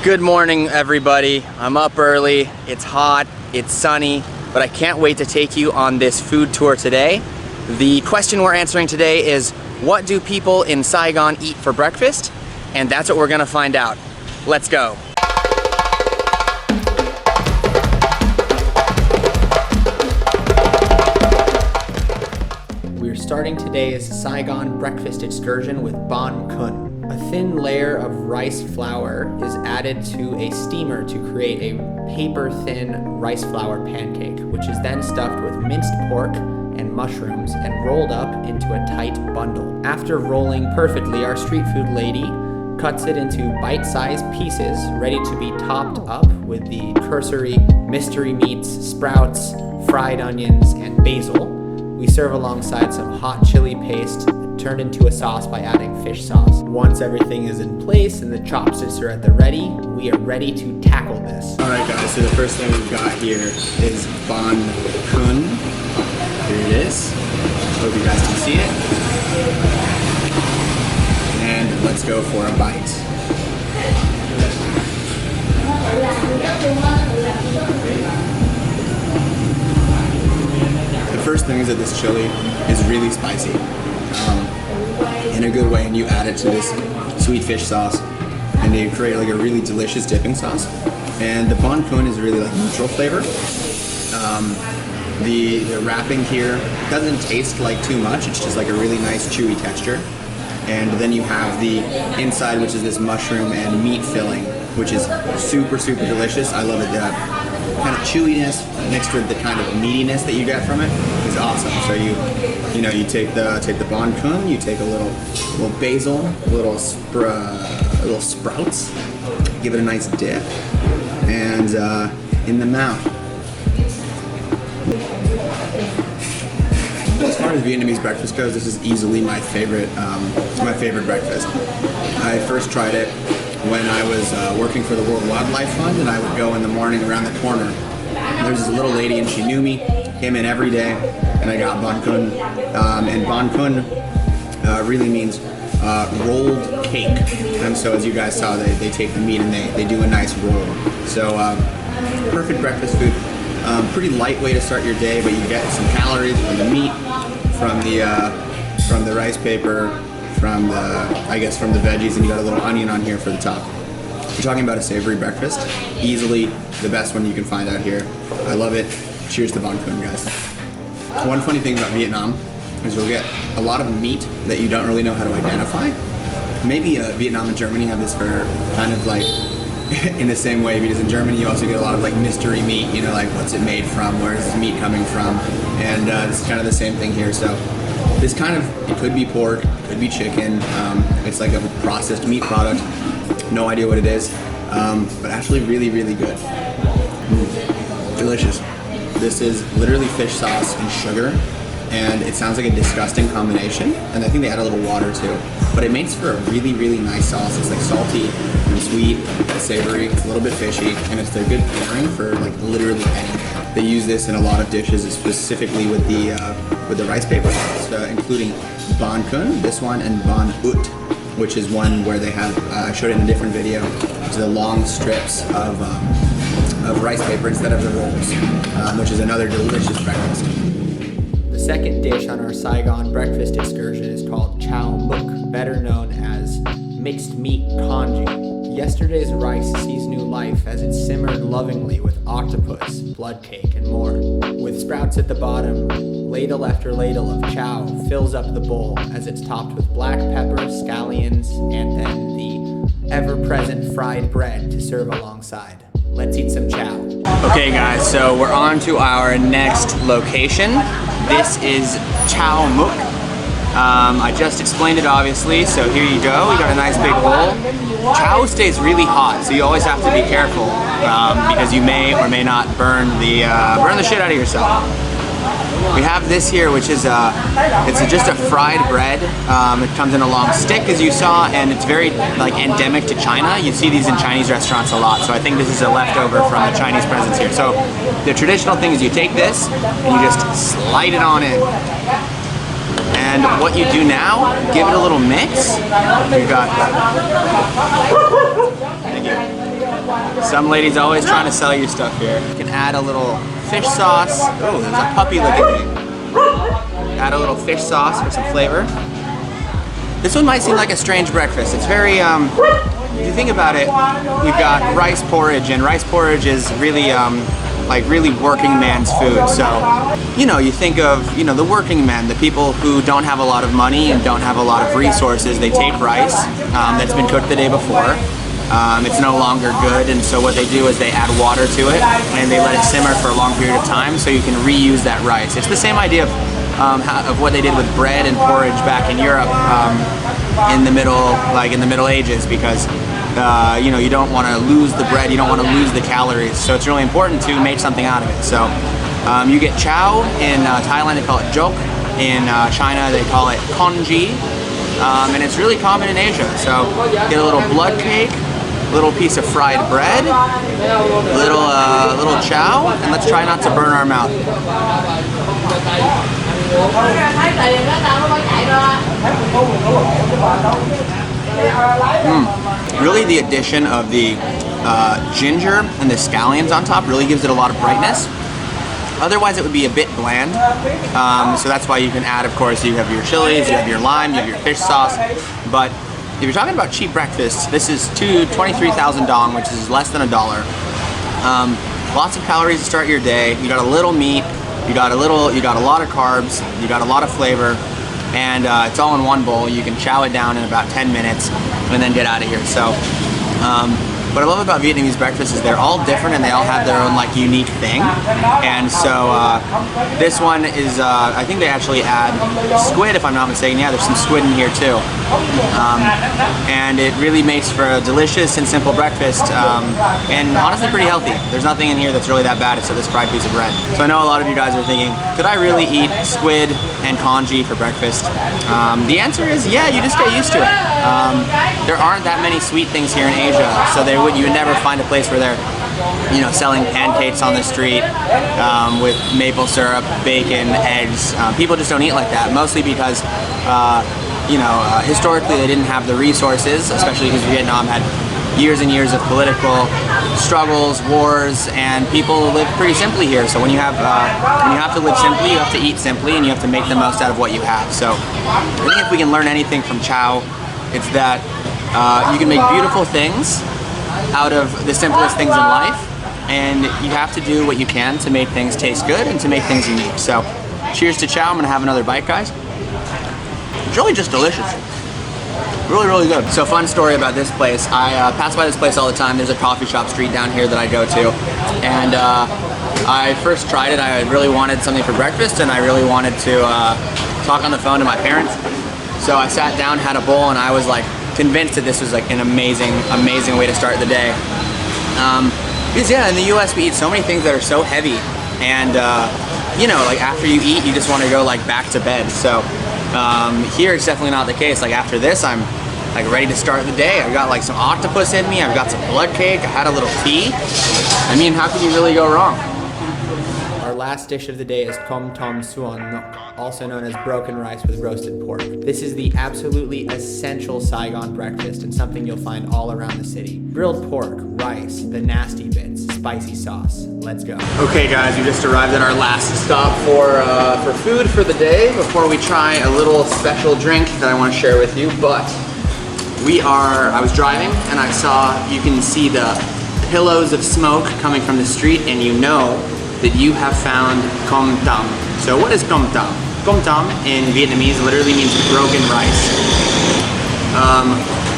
Good morning, everybody. I'm up early, it's hot, it's sunny, but I can't wait to take you on this food tour today. The question we're answering today is, what do people in Saigon eat for breakfast? And that's what we're gonna find out. Let's go. We're starting today's Saigon breakfast excursion with Bon Kun. A thin layer of rice flour is added to a steamer to create a paper-thin rice flour pancake, which is then stuffed with minced pork and mushrooms and rolled up into a tight bundle. After rolling perfectly, our street food lady cuts it into bite-sized pieces ready to be topped up with the cursory mystery meats, sprouts, fried onions, and basil. We serve alongside some hot chili paste turned into a sauce by adding fish sauce. Once everything is in place and the chopsticks are at the ready, we are ready to tackle this. Alright guys, so the first thing we've got here is Bon Kun. Here it is. Hope you guys can see it. And let's go for a bite. The first thing is that this chili is really spicy. In a good way, and you add it to this sweet fish sauce and you create like a really delicious dipping sauce. And the Bon Kun is really like neutral flavor. The wrapping here doesn't taste like too much, it's just like a really nice chewy texture. And then you have the inside, which is this mushroom and meat filling, which is super delicious. I love it. The kind of chewiness mixed with the kind of meatiness that you get from it is awesome. So you take the Bon Kun, you take a little basil, little sprouts, give it a nice dip, and in the mouth. As far as Vietnamese breakfast goes, this is easily my favorite breakfast. I first tried it when I was working for the World Wildlife Fund, and I would go in the morning around the corner. There was this little lady, and she knew me, came in every day, and I got Bon Kun. And Bon Kun really means rolled cake. And so as you guys saw, they take the meat and they do a nice roll. So perfect breakfast food. Pretty light way to start your day, but you get some calories from the meat, from the rice paper, from the veggies, and you got a little onion on here for the top. You're talking about a savory breakfast. Easily the best one you can find out here. I love it. Cheers to Bon Kun, guys. One funny thing about Vietnam is you'll get a lot of meat that you don't really know how to identify. Maybe Vietnam and Germany have this for kind of like in the same way, because in Germany you also get a lot of like mystery meat, you know, like what's it made from, where's this meat coming from, and it's kind of the same thing here. So this kind of, it could be pork, it could be chicken, it's like a processed meat product, no idea what it is, but actually really good. Delicious. This is literally fish sauce and sugar, and it sounds like a disgusting combination, and I think they add a little water too, but it makes for a really nice sauce. It's like salty and sweet and savory, it's a little bit fishy, and it's a good pairing for like literally anything. They use this in a lot of dishes, specifically with the rice paper sauce, including Bon Kun, this one, and Bon Ut, which is one where they have, I showed it in a different video, which is the long strips of rice paper instead of the rolls, which is another delicious breakfast. The second dish on our Saigon breakfast excursion is called Chow, better known as mixed meat congee. Yesterday's rice sees new life as it's simmered lovingly with octopus, blood cake, and more. With sprouts at the bottom, ladle after ladle of chow fills up the bowl as it's topped with black pepper, scallions, and then the ever-present fried bread to serve alongside. Let's eat some chow. Okay guys, so we're on to our next location. This is Chow. I just explained it obviously, so here you go. We got a nice big bowl. Chow stays really hot, so you always have to be careful because you may or may not burn the shit out of yourself. We have this here, which is just a fried bread. It comes in a long stick, as you saw, and it's very like endemic to China. You see these in Chinese restaurants a lot, so I think this is a leftover from the Chinese presence here. So the traditional thing is you take this and you just slide it on in. And what you do now, give it a little mix. You got, thank you. Some lady's always trying to sell you stuff here. You can add a little fish sauce. Oh, there's a puppy looking at me. Add a little fish sauce for some flavor. This one might seem like a strange breakfast. It's very, if you think about it, we've got rice porridge, and rice porridge is really, like really working man's food. So, you know, you think of, you know, the working men, the people who don't have a lot of money and don't have a lot of resources. They take rice that's been cooked the day before. It's no longer good, and so what they do is they add water to it and they let it simmer for a long period of time so you can reuse that rice. It's the same idea of what they did with bread and porridge back in Europe in the Middle Ages, because you know, you don't want to lose the bread, you don't want to lose the calories, so it's really important to make something out of it. So you get chow in Thailand, they call it jok. In China, they call it congee, and it's really common in Asia. So get a little blood cake, a little piece of fried bread, little chow, and let's try not to burn our mouth. Really, the addition of the ginger and the scallions on top really gives it a lot of brightness. Otherwise, it would be a bit bland. So that's why you can add, of course, you have your chilies, you have your lime, you have your fish sauce. But if you're talking about cheap breakfast, this is 23,000 dong, which is less than $1. Lots of calories to start your day. You got a little meat, you got a lot of carbs, you got a lot of flavor, and it's all in one bowl. You can chow it down in about 10 minutes and then get out of here. So what I love about Vietnamese breakfast is they're all different and they all have their own like unique thing. And so this one is, I think they actually add squid, if I'm not mistaken. Yeah, there's some squid in here too. And it really makes for a delicious and simple breakfast, and honestly pretty healthy. There's nothing in here that's really that bad except this fried piece of bread. So I know a lot of you guys are thinking, could I really eat squid and congee for breakfast? The answer is yeah, you just get used to it. There aren't that many sweet things here in Asia, so you would never find a place where they're, you know, selling pancakes on the street with maple syrup, bacon, eggs. People just don't eat like that, mostly because you know, historically they didn't have the resources, especially because Vietnam had years and years of political struggles, wars, and people live pretty simply here. So when you have to live simply, you have to eat simply, and you have to make the most out of what you have. So I think if we can learn anything from Chow, it's that you can make beautiful things out of the simplest things in life, and you have to do what you can to make things taste good and to make things unique. So cheers to Chow. I'm gonna have another bite, guys. It's really just delicious. Really, really good. So fun story about this place. I pass by this place all the time. There's a coffee shop street down here that I go to, and I first tried it. I really wanted something for breakfast, and I really wanted to talk on the phone to my parents. So I sat down, had a bowl, and I was like convinced that this was like an amazing, amazing way to start the day. Because yeah, in the US we eat so many things that are so heavy, and you know, like after you eat, you just want to go like back to bed. So here it's definitely not the case. Like after this, I'm like ready to start the day. I've got like some octopus in me. I've got some blood cake. I had a little tea. I mean, how could you really go wrong? Our last dish of the day is tom tom suon nok, also known as broken rice with roasted pork. This is the absolutely essential Saigon breakfast and something you'll find all around the city. Grilled pork, rice, the nasty bits, spicy sauce. Let's go. Okay guys, we just arrived at our last stop for food for the day before we try a little special drink that I want to share with you. But I was driving and I saw, you can see the pillows of smoke coming from the street, and you know that you have found com tam. So what is com tam? Com tam in Vietnamese literally means broken rice.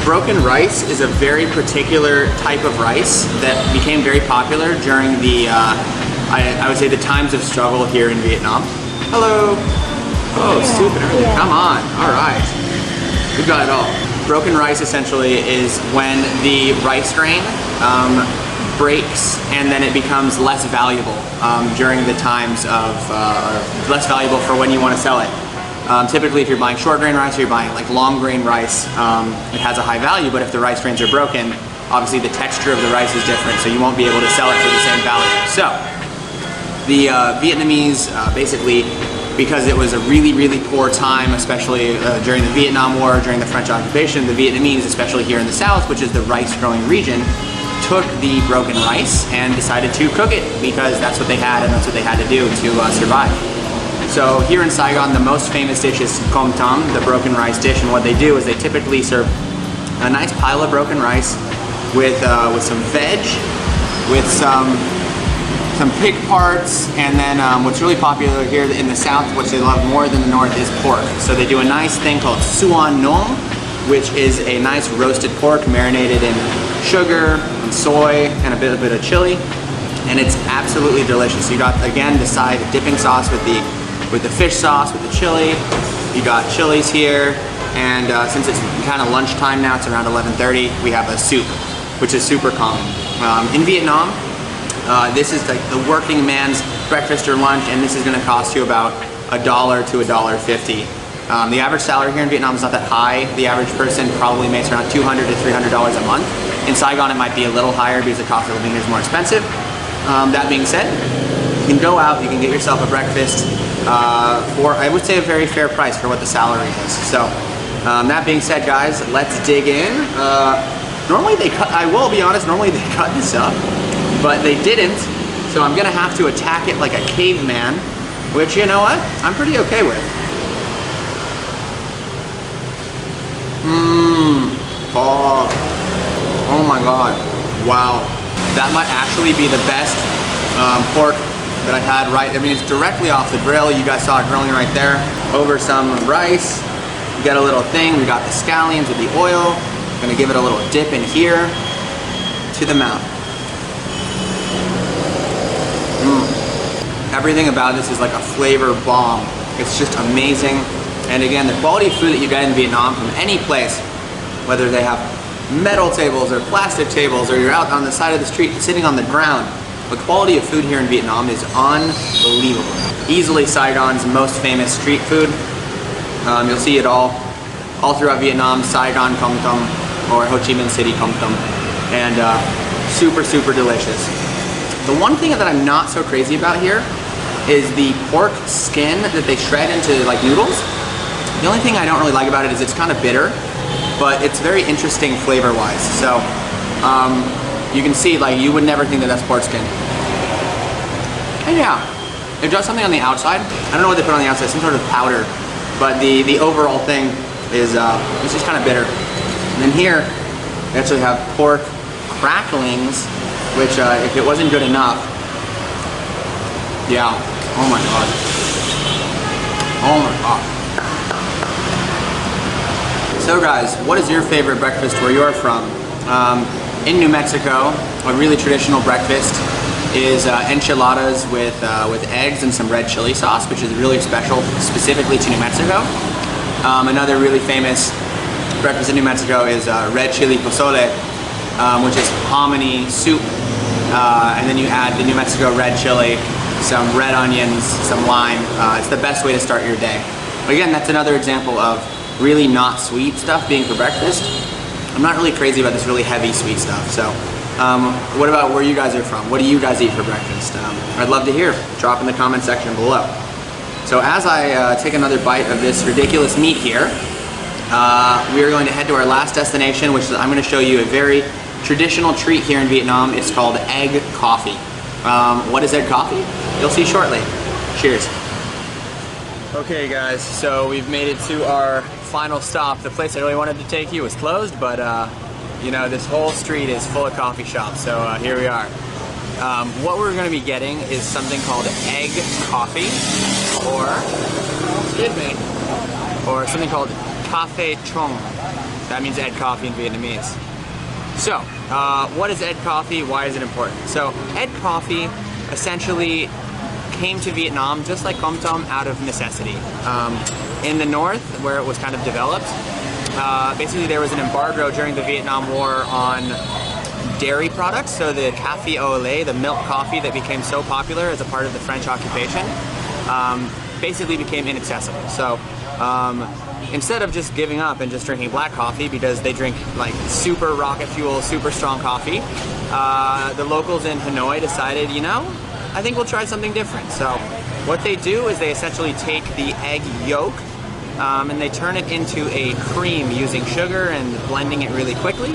Broken rice is a very particular type of rice that became very popular during the, I would say, the times of struggle here in Vietnam. Hello. Oh, soup and everything. Come on. All right. We've got it all. Broken rice essentially is when the rice grain breaks and then it becomes less valuable during the times of, less valuable for when you want to sell it. Typically if you're buying short grain rice or you're buying like long grain rice, it has a high value, but if the rice grains are broken, obviously the texture of the rice is different, so you won't be able to sell it for the same value. So the Vietnamese basically, because it was a really, really poor time, especially during the Vietnam War, during the French occupation, the Vietnamese, especially here in the south, which is the rice growing region, took the broken rice and decided to cook it because that's what they had and that's what they had to do to survive. So here in Saigon, the most famous dish is com tam, the broken rice dish, and what they do is they typically serve a nice pile of broken rice with some veg, with some pig parts, and then what's really popular here in the south, which they love more than the north, is pork. So they do a nice thing called suan nong, which is a nice roasted pork marinated in sugar and soy and a bit of chili, and it's absolutely delicious. You got, again, the side dipping sauce with the fish sauce, with the chili. You got chilies here, and since it's kind of lunchtime now, it's around 11:30, we have a soup, which is super common. In Vietnam, this is like the working man's breakfast or lunch, and this is gonna cost you about $1 to $1.50. The average salary here in Vietnam is not that high. The average person probably makes around $200 to $300 a month. In Saigon, it might be a little higher because the cost of living here is more expensive. That being said, you can go out, you can get yourself a breakfast for, I would say, a very fair price for what the salary is. So, that being said, guys, let's dig in. Normally they cut, I will be honest, normally they cut this up, but they didn't. So I'm gonna have to attack it like a caveman, which, you know what, I'm pretty okay with. Oh my God, wow. That might actually be the best pork that I've had, right? I mean, it's directly off the grill. You guys saw it grilling right there. Over some rice. We got a little thing. We got the scallions with the oil. Gonna give it a little dip in here to the mouth. Everything about this is like a flavor bomb. It's just amazing. And again, the quality of food that you get in Vietnam from any place, whether they have metal tables or plastic tables, or you're out on the side of the street sitting on the ground, the quality of food here in Vietnam is unbelievable. Easily Saigon's most famous street food. You'll see it all throughout Vietnam, Saigon Com Tom, or Ho Chi Minh City Com Tom, and super, super delicious. The one thing that I'm not so crazy about here is the pork skin that they shred into like noodles. The only thing I don't really like about it is it's kind of bitter, but it's very interesting flavor-wise. So you can see, like, you would never think that that's pork skin. And yeah, it does something on the outside. I don't know what they put on the outside, some sort of powder, but the overall thing is it's just kind of bitter. And then here, we actually have pork cracklings, which if it wasn't good enough, yeah, oh my God. Oh my God. So guys, what is your favorite breakfast where you're from? In New Mexico, a really traditional breakfast is enchiladas with eggs and some red chili sauce, which is really special specifically to New Mexico. Another really famous breakfast in New Mexico is red chili pozole, which is hominy soup, and then you add the New Mexico red chili, some red onions, some lime. It's the best way to start your day. But again, that's another example of really not sweet stuff being for breakfast. I'm not really crazy about this really heavy sweet stuff. So what about where you guys are from? What do you guys eat for breakfast? I'd love to hear. Drop in the comment section below. So as I take another bite of this ridiculous meat here, we are going to head to our last destination, which is, I'm going to show you a very traditional treat here in Vietnam. It's called egg coffee. What is egg coffee? You'll see shortly. Cheers. Okay guys, so we've made it to our final stop. The place I really wanted to take you was closed, but you know, this whole street is full of coffee shops, so here we are. What we're going to be getting is something called egg coffee, or, excuse me, or something called café trong. That means egg coffee in Vietnamese. So, what is egg coffee? Why is it important? So, egg coffee essentially came to Vietnam just like com tom out of necessity. In the north, where it was kind of developed, basically there was an embargo during the Vietnam War on dairy products, so the café au lait, the milk coffee that became so popular as a part of the French occupation, basically became inaccessible. So instead of just giving up and just drinking black coffee, because they drink like super rocket fuel, super strong coffee, the locals in Hanoi decided, you know, I think we'll try something different. So what they do is they essentially take the egg yolk and they turn it into a cream using sugar and blending it really quickly,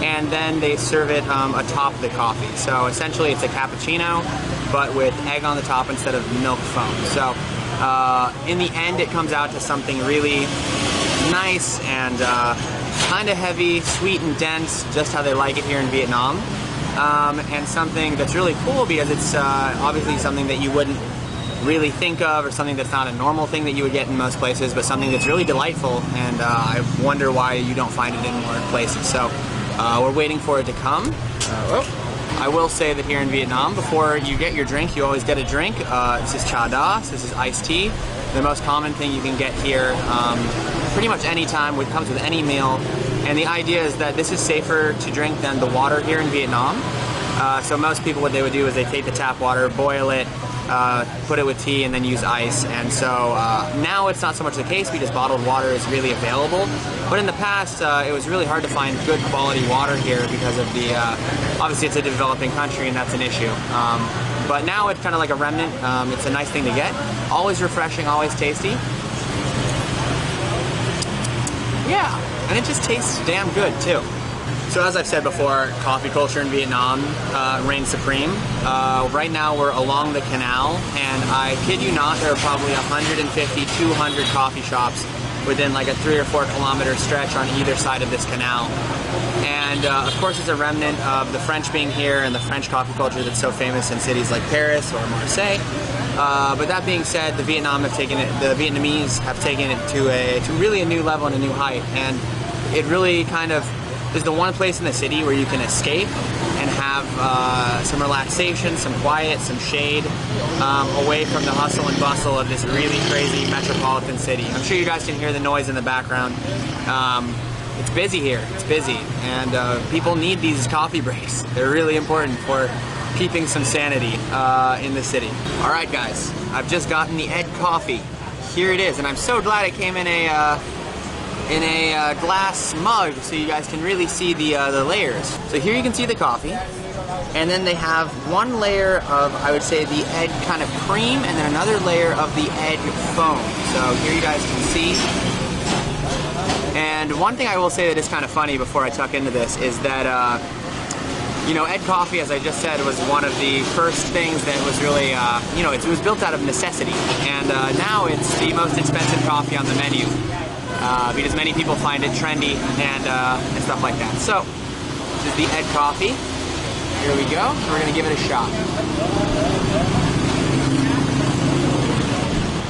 and then they serve it atop the coffee. So essentially it's a cappuccino, but with egg on the top instead of milk foam. So in the end it comes out to something really nice and kind of heavy, sweet and dense, just how they like it here in Vietnam. And something that's really cool because it's obviously something that you wouldn't really think of, or something that's not a normal thing that you would get in most places, but something that's really delightful, and I wonder why you don't find it in more places. So we're waiting for it to come. I will say that here in Vietnam, before you get your drink, you always get a drink. This is cha da, this is iced tea. The most common thing you can get here pretty much any time. It comes with any meal. And the idea is that this is safer to drink than the water here in Vietnam. So most people, what they would do is they take the tap water, boil it, put it with tea, and then use ice. And so now it's not so much the case because bottled water is really available. But in the past, it was really hard to find good quality water here because of the, obviously it's a developing country and that's an issue. But now it's kind of like a remnant. It's a nice thing to get. Always refreshing, always tasty. Yeah, and it just tastes damn good too. So as I've said before, coffee culture in Vietnam reigns supreme. Right now we're along the canal, and I kid you not, there are probably 150, 200 coffee shops within like a 3 or 4 kilometer stretch on either side of this canal. And of course it's a remnant of the French being here and the French coffee culture that's so famous in cities like Paris or Marseille. But that being said, the Vietnamese have taken it to really a new level and a new height. And it really kind of is the one place in the city where you can escape and have some relaxation, some quiet, some shade, away from the hustle and bustle of this really crazy metropolitan city. I'm sure you guys can hear the noise in the background. It's busy here, it's busy, and people need these coffee breaks. They're really important for keeping some sanity in the city. All right guys, I've just gotten the Ed coffee. Here it is, and I'm so glad it came in a glass mug so you guys can really see the layers. So here you can see the coffee, and then they have one layer of, I would say, the egg kind of cream, and then another layer of the egg foam. So here you guys can see. And one thing I will say that is kind of funny before I tuck into this is that you know, Ed Coffee, as I just said, was one of the first things that was really, you know, it was built out of necessity. And now it's the most expensive coffee on the menu. Because many people find it trendy and stuff like that. So, this is the Ed Coffee. Here we go. We're gonna give it a shot.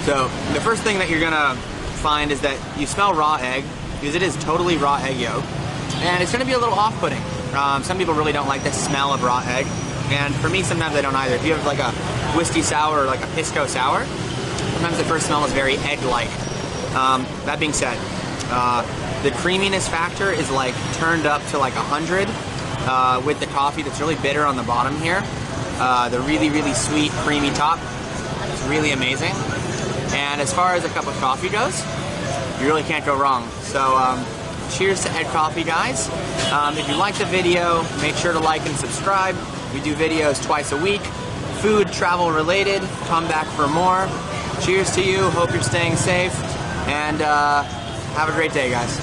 So, the first thing that you're gonna find is that you smell raw egg, because it is totally raw egg yolk, and it's gonna be a little off-putting. Some people really don't like the smell of raw egg, and for me, sometimes I don't either. If you have like a whiskey sour or like a pisco sour, sometimes the first smell is very egg-like. That being said, the creaminess factor is like turned up to like 100 with the coffee that's really bitter on the bottom here. The really, really sweet, creamy top. It's really amazing. And as far as a cup of coffee goes, you really can't go wrong. So cheers to Ed Coffee, guys. If you liked the video, make sure to like and subscribe. We do videos twice a week, food, travel related. Come back for more. Cheers to you. Hope you're staying safe. And have a great day, guys.